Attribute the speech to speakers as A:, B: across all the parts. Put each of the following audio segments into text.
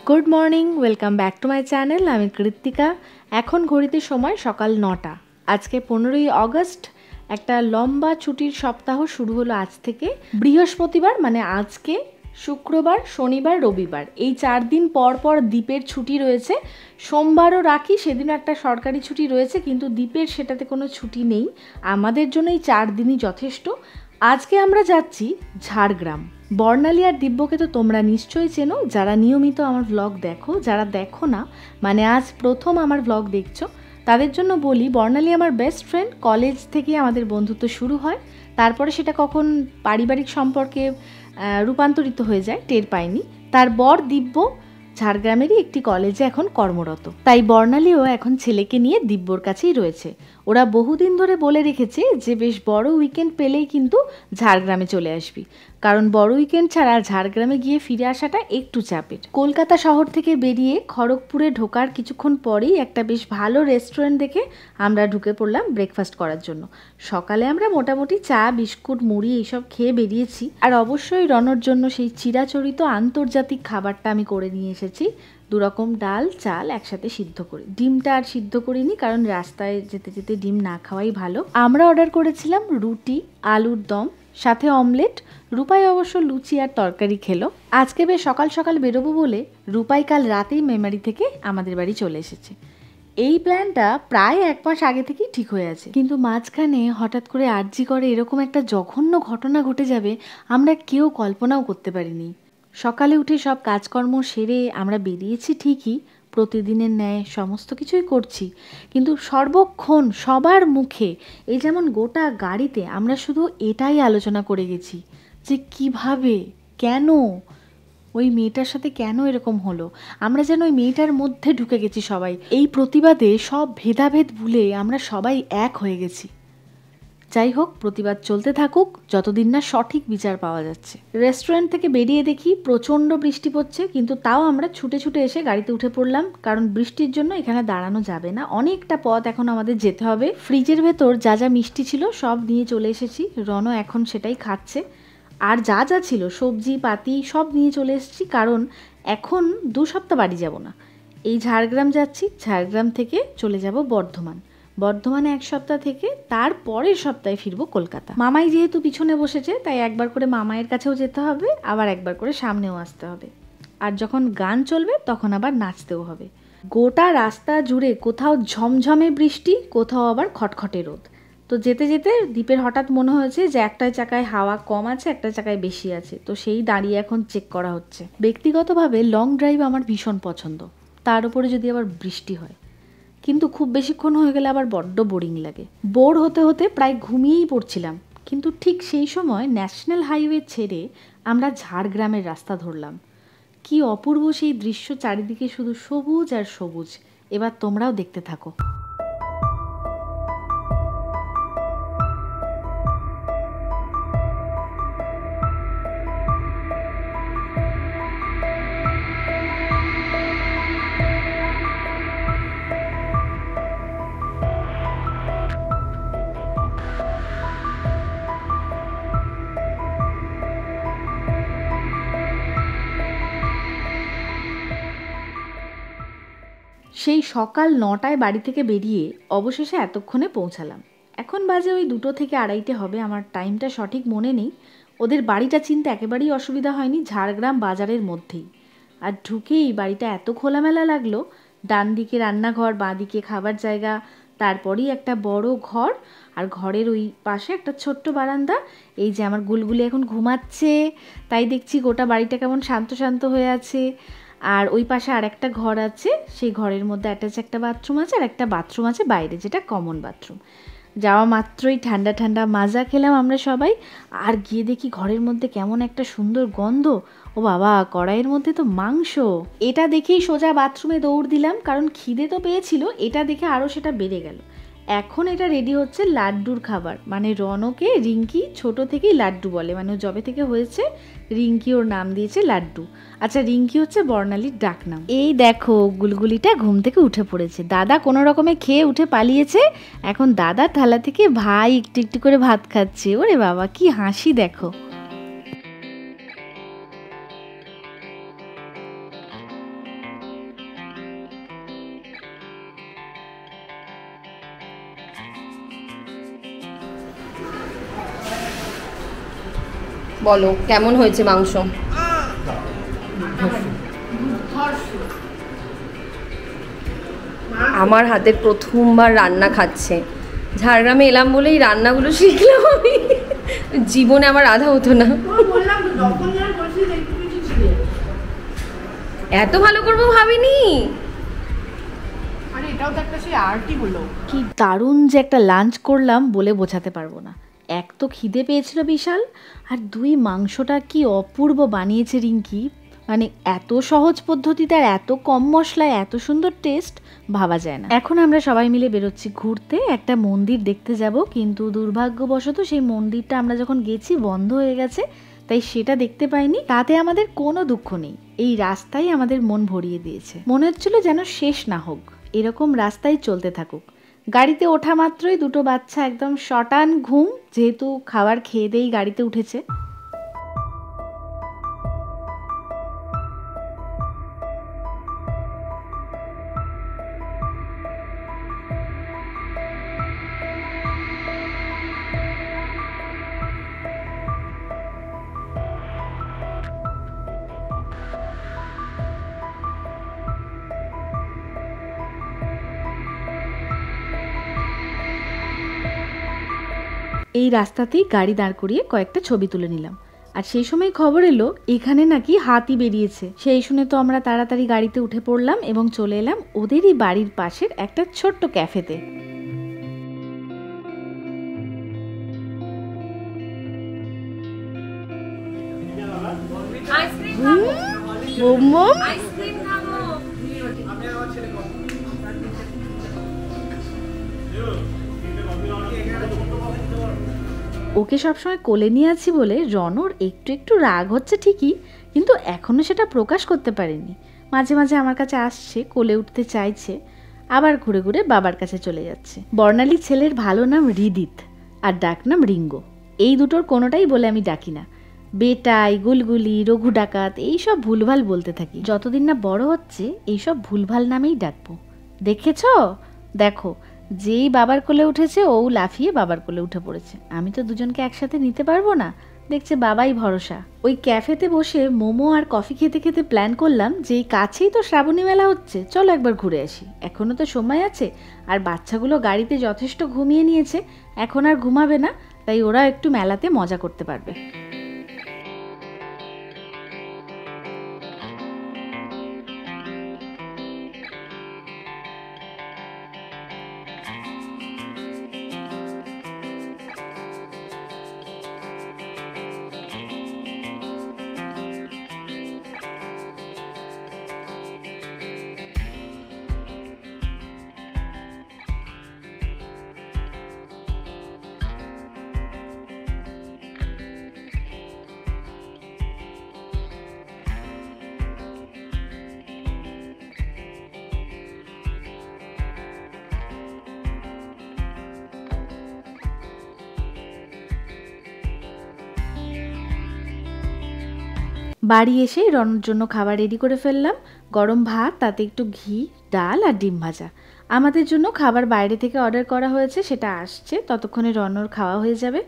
A: Good morning, welcome back to my channel. আমি কৃত্তিকা। এখন ঘড়িতে সময় সকাল 9টা। আজকে 15ই অগস্ট। একটা লম্বা ছুটির সপ্তাহ শুরু হলো আজ থেকে। বৃহস্পতিবার মানে আজকে, শুক্রবার, শনিবার, রবিবার, এই 4 দিন পর পর দ্বীপের ছুটি রয়েছে। সোমবারও রাখি, সেদিনও একটা সরকারি ছুটি রয়েছে, কিন্তু দ্বীপের সেটাতে কোনো ছুটি নেই। আমাদের জন্য এই 4 দিনই যথেষ্ট। আজকে আমরা যাচ্ছি ঝাড়গ্রাম। বর্ণালী আর দিব্যকে তো তোমরা নিশ্চয়ই চেনো, যারা নিয়মিত আমার ভ্লগ দেখো। যারা দেখো না, মানে আজ প্রথম আমার ভ্লগ দেখছো, তাদের জন্য বলি, বর্ণালী আমার বেস্ট ফ্রেন্ড। কলেজ থেকে আমাদের বন্ধুত্ব শুরু হয়, তারপরে সেটা কখন পারিবারিক সম্পর্কে রূপান্তরিত হয়ে যায় টের পাইনি। তার বর দিব্য ঝাড়গ্রামেরই একটি কলেজে এখন কর্মরত, তাই বর্ণালীও এখন ছেলেকে নিয়ে দিব্যর কাছেই রয়েছে। ওরা বহুদিন ধরে বলে রেখেছে যে বেশ বড় উইকেন্ড পেলেই কিন্তু ঝাড়গ্রামে চলে আসবি, কারণ বড় উইকেন্ড ছাড়া ঝাড়গ্রামে গিয়ে ফিরে আসাটা একটু চাপের। কলকাতা শহর থেকে বেরিয়ে খড়গপুরে ঢোকার কিছুক্ষণ পরেই একটা বেশ ভালো রেস্টুরেন্ট দেখে আমরা ঢুকে পড়লাম ব্রেকফাস্ট করার জন্য। সকালে আমরা মোটামুটি চা, বিস্কুট, মুড়ি এইসব খেয়ে বেরিয়েছি। আর অবশ্যই রনর জন্য সেই চিরাচরিত আন্তর্জাতিক খাবারটা আমি করে নিয়ে এসেছি। 2 রকম ডাল, চাল একসাথে সিদ্ধ করে। ডিমটা আর সিদ্ধ করিনি, কারণ রাস্তায় যেতে যেতে ডিম না খাওয়াই ভালো। আমরা অর্ডার করেছিলাম রুটি, আলুর দম, সাথে অমলেট। রূপাই অবশ্য লুচি আর তরকারি খেলো। আজকে বেশ সকাল সকাল বেরোবো বলে রূপাই কাল রাতেই মেমারি থেকে আমাদের বাড়ি চলে এসেছে। এই প্ল্যানটা প্রায় 1 মাস আগে থেকেই ঠিক হয়ে আছে, কিন্তু মাঝখানে হঠাৎ করে আরজি করে এরকম একটা জঘন্য ঘটনা ঘটে যাবে আমরা কেউ কল্পনাও করতে পারিনি। সকালে উঠে সব কাজকর্ম সেরে আমরা বেরিয়েছি ঠিকই, প্রতিদিনের ন্যায় সমস্ত কিছুই করছি, কিন্তু সর্বক্ষণ সবার মুখে, এই যেমন গোটা গাড়িতে, আমরা শুধু এটাই আলোচনা করে গেছি যে কিভাবে, কেন ওই মেয়েটার সাথে কেন এরকম হলো। আমরা যেন ওই মেয়েটার মধ্যে ঢুকে গেছি সবাই। এই প্রতিবাদে সব ভেদাভেদ ভুলে আমরা সবাই এক হয়ে গেছি। যাই হোক, প্রতিবাদ চলতে থাকুক যতদিন না সঠিক বিচার পাওয়া যাচ্ছে। রেস্টুরেন্ট থেকে বেরিয়ে দেখি প্রচণ্ড বৃষ্টি পড়ছে, কিন্তু তাও আমরা ছুটে ছুটে এসে গাড়িতে উঠে পড়লাম, কারণ বৃষ্টির জন্য এখানে দাঁড়ানো যাবে না, অনেকটা পথ এখন আমাদের যেতে হবে। ফ্রিজের ভেতর যা যা মিষ্টি ছিল সব নিয়ে চলে এসেছি, রনও এখন সেটাই খাচ্ছে। আর যা যা ছিল সবজি পাতি সব নিয়ে চলে এসেছি, কারণ এখন 2 সপ্তাহ বাড়ি যাব না। এই ঝাড়গ্রাম যাচ্ছি, ঝাড়গ্রাম থেকে চলে যাব বর্ধমান। বর্ধমানে 1 সপ্তাহ থেকে তার পরের সপ্তাহে ফিরবো কলকাতা। মামাই যেহেতু পিছনে বসেছে, তাই একবার করে মামাইয়ের কাছেও যেতে হবে, আবার একবার করে সামনেও আসতে হবে। আর যখন গান চলবে তখন আবার নাচতেও হবে। গোটা রাস্তা জুড়ে কোথাও ঝমঝমে বৃষ্টি, কোথাও আবার খটখটে রোদ। তো যেতে যেতে দ্বীপের হঠাৎ মনে হয়েছে যে একটা চাকায় হাওয়া কম আছে, একটা চাকায় বেশি আছে, তো সেই দাঁড়িয়ে এখন চেক করা হচ্ছে। ব্যক্তিগতভাবে লং ড্রাইভ আমার ভীষণ পছন্দ, তার উপরে যদি আবার বৃষ্টি হয়, কিন্তু খুব বেশিক্ষণ হয়ে গেলে আবার বড্ড বোরিং লাগে। বোর হতে হতে প্রায় ঘুমিয়েই পড়ছিলাম, কিন্তু ঠিক সেই সময় ন্যাশনাল হাইওয়ে ছেড়ে আমরা ঝাড়গ্রামের রাস্তা ধরলাম। কি অপূর্ব সেই দৃশ্য, চারিদিকে শুধু সবুজ আর সবুজ। এবার তোমরাও দেখতে থাকো। সেই সকাল 9টায় বাড়ি থেকে বেরিয়ে অবশেষে এতক্ষণে পৌঁছালাম। এখন বাজে ওই 2টো থেকে 2:30 হবে, আমার টাইমটা সঠিক মনে নেই। ওদের বাড়িটা চিনতে একেবারেই অসুবিধা হয়নি, ঝাড়গ্রাম বাজারের মধ্যেই। আর ঢুকেই বাড়িটা এত খোলামেলা লাগলো, ডান দিকে রান্নাঘর, বাঁ দিকে খাবার জায়গা, তারপরেই একটা বড় ঘর, আর ঘরের ওই পাশে একটা ছোট্ট বারান্দা। এই যে আমার গুলগুলি এখন ঘুমাচ্ছে, তাই দেখছি গোটা বাড়িটা কেমন শান্ত শান্ত হয়ে আছে। আর ওই পাশে আর একটা ঘর আছে, সেই ঘরের মধ্যে অ্যাটাচ একটা বাথরুম আছে, আর একটা বাথরুম আছে বাইরে, যেটা কমন বাথরুম। যাওয়া মাত্রই ঠান্ডা ঠান্ডা মাজা খেলাম আমরা সবাই। আর গিয়ে দেখি ঘরের মধ্যে কেমন একটা সুন্দর গন্ধ। ও বাবা, কড়াইয়ের মধ্যে তো মাংস। এটা দেখেই সোজা বাথরুমে দৌড় দিলাম, কারণ খিদে তো পেয়েছিল, এটা দেখে আরও সেটা বেড়ে গেল। এখন এটা রেডি হচ্ছে লাড্ডুর খাবার, মানে রনকে রিঙ্কি ছোট থেকেই লাড্ডু বলে, মানে ও যবে থেকে হয়েছে রিঙ্কি ওর নাম দিয়েছে লাড্ডু। আচ্ছা, রিঙ্কি হচ্ছে বর্ণালীর ডাকনাম। এই দেখো, গুলগুলিটা ঘুম থেকে উঠে পড়েছে। দাদা কোনো রকমে খেয়ে উঠে পালিয়েছে, এখন দাদার থালা থেকে ভাই একটু একটু করে ভাত খাচ্ছে। ওরে বাবা, কি হাসি দেখো।
B: বলো কেমন হয়েছে মাংস? আমার হাতের প্রথমবার রান্না খাচ্ছে। ঝাড়গ্রামে এলাম বলেই রান্নাগুলো শিখলাম আমি, জীবনে আমার আধা হতো না। এত ভালো করবো ভাবিনি।
A: কি দারুণ যে একটা লাঞ্চ করলাম বলে বোঝাতে পারবো না। এক তো খিদে পেয়েছিল বিশাল, আর দুই মাংসটা কি অপূর্ব বানিয়েছে রিঙ্কি। মানে এত সহজ পদ্ধতিতে আর এত কম মশলায় এত সুন্দর টেস্ট ভাবা যায় না। এখন আমরা সবাই মিলে বেরোচ্ছি ঘুরতে, একটা মন্দির দেখতে যাব, কিন্তু দুর্ভাগ্যবশত সেই মন্দিরটা আমরা যখন গেছি বন্ধ হয়ে গেছে, তাই সেটা দেখতে পাইনি। তাতে আমাদের কোনো দুঃখ নেই, এই রাস্তাই আমাদের মন ভরিয়ে দিয়েছে। মনে হচ্ছিল যেন শেষ না হোক, এরকম রাস্তায় চলতে থাকুক। গাড়িতে ওঠা মাত্রই দুটো বাচ্চা একদম শটান ঘুম, যেহেতু খাবার খেয়ে দিয়েই গাড়িতে উঠেছে। এই রাস্তাতেই গাড়ি দাঁড় করিয়ে কয়েকটা ছবি তুলে নিলাম। আর সেই সময় খবর এলো এখানে নাকি হাতি বেরিয়েছে। সেই শুনে তো আমরা তাড়াতাড়ি গাড়িতে উঠে পড়লাম এবং চলে এলাম ওদেরই বাড়ির পাশের একটা ছোট্ট ক্যাফেতে। ওকে সবসময় কোলে নিয়ে আছি বলে রনর একটু একটু রাগ হচ্ছে ঠিকই, কিন্তু এখনও সেটা প্রকাশ করতে পারেনি। মাঝে মাঝে আমার কাছে আসছে, কোলে উঠতে চাইছে, আবার ঘুরে ঘুরে বাবার কাছে চলে যাচ্ছে। বর্ণালী ছেলের ভালো নাম হৃদিত আর ডাক নাম রিঙ্গো। এই দুটোর কোনোটাই বলে আমি ডাকি না। বেটাই, গুলগুলি, রঘু ডাকাত এইসব ভুলভাল বলতে থাকি। যতদিন না বড় হচ্ছে এইসব ভুলভাল নামেই ডাকবো। দেখেছ? দেখো, যেই বাবার কোলে উঠেছে ও লাফিয়ে বাবার কোলে উঠে পড়েছে। আমি তো দুজনকে একসাথে নিতে পারবো না, দেখছে বাবাই ভরসা। ওই ক্যাফেতে বসে মোমো আর কফি খেতে খেতে প্ল্যান করলাম যে এই কাছেই তো শ্রাবণী মেলা হচ্ছে, চলো একবার ঘুরে আসি, এখনো তো সময় আছে। আর বাচ্চাগুলো গাড়িতে যথেষ্ট ঘুমিয়ে নিয়েছে, এখন আর ঘুমাবে না, তাই ওরা একটু মেলাতে মজা করতে পারবে। বাড়ি এসে রনর জন্য খাবার রেডি করে ফেললাম। গরম ভাত, তাতে একটু ঘি, ডাল আর ডিম ভাজা। আমাদের জন্য খাবার বাইরে থেকে অর্ডার করা হয়েছে, সেটা আসছে, ততক্ষণে রনর খাওয়া হয়ে যাবে।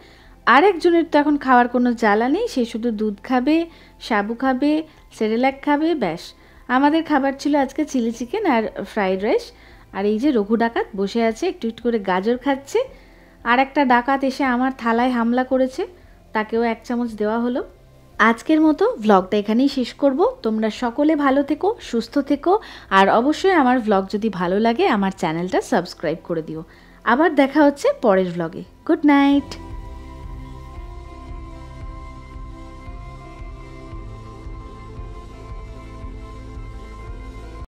A: আর একজনের তো এখন খাওয়ার কোনো জ্বালা নেই, সে শুধু দুধ খাবে, সাবু খাবে, সেরেল্যাক খাবে, ব্যাস। আমাদের খাবার ছিল আজকে চিলি চিকেন আর ফ্রাইড রাইস। আর এই যে রঘু ডাকাত বসে আছে, একটু একটু করে গাজর খাচ্ছে। আর একটা ডাকাত এসে আমার থালায় হামলা করেছে, তাকেও 1 চামচ দেওয়া হলো। আজকের মতো ভ্লগটা এখানেই শেষ করব। তোমরা সকলে ভালো থেকো, সুস্থ থেকো, আর অবশ্যই আমার ভ্লগ যদি ভালো লাগে আমার চ্যানেলটা সাবস্ক্রাইব করে দিও। আবার দেখা হচ্ছে পরের ভ্লগে। Good night.